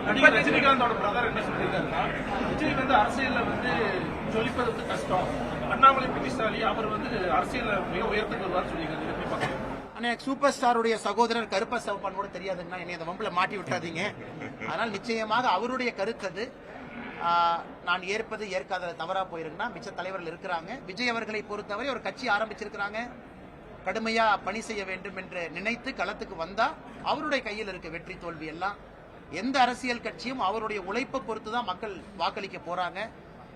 நடிகர் ரஜினிகாந்தோட பிரதர் என்ன சொல்லியிருக்காருன்னா, விஜய் வந்து அரசியல்ல வந்து ஜொலிப்பது வந்து கஷ்டம், அண்ணாமலை புத்திசாலி, அவர் வந்து அரசியல்ல மிக உயர்த்துக்கு வருவார் சொல்லியிருக்காரு. எப்படி பாக்குறீங்க? எனக்கு சூப்பர் ஸ்டாருடைய சகோதரர் கருப்ப சிவப்பான் கூட தெரியாதுன்னா என்னை அந்த வம்பில் மாட்டி விட்டாதீங்க. அதனால் நிச்சயமாக அவருடைய கருத்து அது. நான் ஏற்பது ஏற்காத தவறா போயிருக்குன்னா மிச்ச தலைவர்கள் இருக்கிறாங்க. விஜய் அவர்களை பொறுத்தவரை ஒரு கட்சி ஆரம்பிச்சிருக்கிறாங்க, கடுமையா பணி செய்ய வேண்டும் என்று நினைத்து களத்துக்கு வந்தா அவருடைய கையில் இருக்க வெற்றி தோல்வி எல்லாம். எந்த அரசியல் கட்சியும் அவருடைய உழைப்பை பொறுத்து தான் மக்கள் வாக்களிக்க போறாங்க.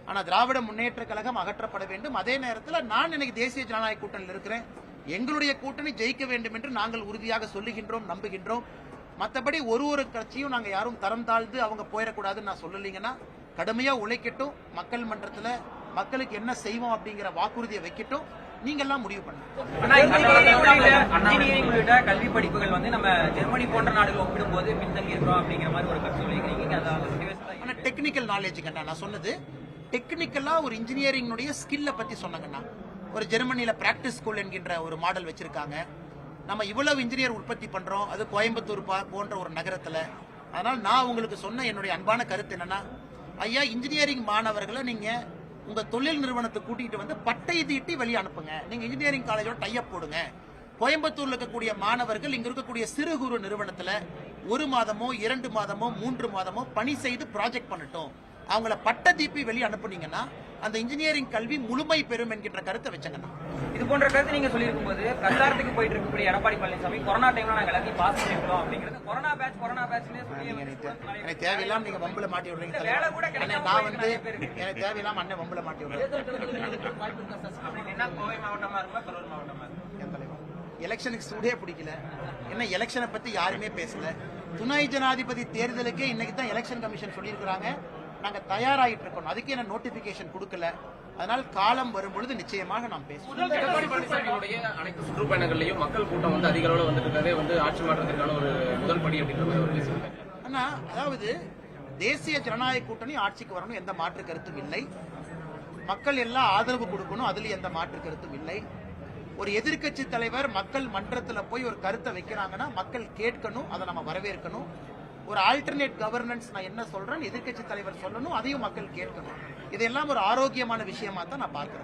ஆனா திராவிட முன்னேற்ற கழகம் அகற்றப்பட வேண்டும். அதே நேரத்தில் நான் இன்னைக்கு தேசிய ஜனநாயக கூட்டணியில் இருக்கிறேன். எங்களுடைய கூட்டணி ஜெயிக்க வேண்டும் என்று நாங்கள் உறுதியாக சொல்லுகின்றோம், நம்புகின்றோம். மற்றபடி ஒரு கட்சியும் நாங்க யாரும் தரம் தாழ்ந்து அவங்க போயிடக்கூடாதுன்னு நான் சொல்லலீங்கன்னா, கடுமையா உழைக்கட்டும், மக்கள் மன்றத்தில் மக்களுக்கு என்ன செய்வோம் அப்படிங்கிற வாக்குறுதியை வைக்கட்டும், நீங்க எல்லாம் முடிவு பண்ணுங்க. கல்வி படிப்புகள் வந்து நம்ம ஜெர்மனி போன்ற நாடுகள் ஒப்பிடும்போது பின்தங்கி இருக்கிறோம் அப்படிங்கிற மாதிரி ஒரு கருத்து சொல்லிக்கிறீங்க. டெக்னிக்கல் நாலேஜுக்கு நான் சொன்னது டெக்னிக்கலா ஒரு இன்ஜினியரிங் ஸ்கில்ல பத்தி சொன்னாங்கண்ணா. ஒரு ஜெர்மனியில பிராக்டிஸ் ஸ்கூல் என்கின்ற ஒரு மாடல் வச்சிருக்காங்க. நம்ம இவ்வளவு இன்ஜினியர் உற்பத்தி பண்றோம், அது கோயம்புத்தூர் போன்ற ஒரு நகரத்துல. அதனால நான் உங்களுக்கு சொன்ன என்னுடைய அன்பான கருத்து என்னன்னா, ஐயா இன்ஜினியரிங் மாணவர்களை நீங்க உங்க தொழில் நிறுவனத்தை கூட்டிட்டு வந்து பட்டை தீட்டி வெளியே அனுப்புங்க. நீங்க இன்ஜினியரிங் காலேஜோட டைப் போடுங்க. கோயம்புத்தூர்ல இருக்கக்கூடிய மாணவர்கள் இங்க இருக்கக்கூடிய சிறு குறு நிறுவனத்துல 1 மாதமோ 2 மாதமோ 3 மாதமோ பணி செய்து ப்ராஜெக்ட் பண்ணட்டும். அவங்கள பட்ட தீப்பி வெளியே அனுப்புனீங்கன்னா அந்த இன்ஜினியரிங் கல்வி முழுமை பெறும் என்கின்ற கருத்தை வச்சங்கண்ணா. இது போன்ற கருத்து நீங்க சொல்லியிருக்கும் போது பிரச்சாரத்துக்கு போயிட்டு இருக்கக்கூடிய எடப்பாடி பழனிசாமி கொரோனா டைம்ல நாங்க எல்லாத்தையும் பாஸ் பண்ணிருக்கோம் அப்படிங்கிறது கொரோனா பேட்ச் எனக்கு தேவையில்லாம நீங்க வம்புல மாட்டி விடுறீங்க. நான் வந்து எனக்கு தேவையில்லாம அண்ணன் வம்புல மாட்டி விடுறேன். கோவை மாவட்டமா இருக்குமா கரூர் மாவட்டமா இருக்கு? எலெக்ஷனுக்கு சூடே பிடிக்கல. என்ன எலெக்ஷனை பத்தி யாருமே பேசல. துணை ஜனாதிபதி தேர்தலுக்கு இன்னைக்கு தான் எலெக்ஷன் கமிஷன் சொல்லியிருக்கிறாங்க. நாங்க தயாராகிட்டு இருக்கோம். அதுக்கு என்ன நோட்டிபிகேஷன் கொடுக்கல. அதனால் காலம் வரும்பொழுது நிச்சயமாக நாம் பேசுவோம். எடப்பாடி பழனிசாமியுடைய அனைத்து சுற்றுப்பயணங்கள்லயும் மக்கள் கூட்டம் வந்து அதிக அளவுல வந்துட்டு வந்து ஆட்சி மாற்றத்திற்கான ஒரு முதல் படி அப்படின்ற மாதிரி ஒரு பேசியிருக்காங்க. ஆனா அதாவது தேசிய ஜனநாயக கூட்டணி ஆட்சிக்கு வரணும், எந்த மாற்று கருத்தும் இல்லை. மக்கள் எல்லாம் ஆதரவு கொடுக்கணும், அதுல எந்த மாற்று கருத்தும் இல்லை. ஒரு எதிர்க்கட்சி தலைவர் மக்கள் மன்றத்தில் போய் ஒரு கருத்தை வைக்கிறாங்கன்னா மக்கள் கேட்கணும், அதை நம்ம வரவேற்கணும். ஒரு ஆல்டர்னேட் கவர்னன்ஸ் நான் என்ன சொல்றேன், எதிர்க்கட்சி தலைவர் சொல்லணும், அதையும் மக்கள் கேட்கணும். இதெல்லாம் ஒரு ஆரோக்கியமான விஷயமா தான் நான் பார்க்கிறேன்.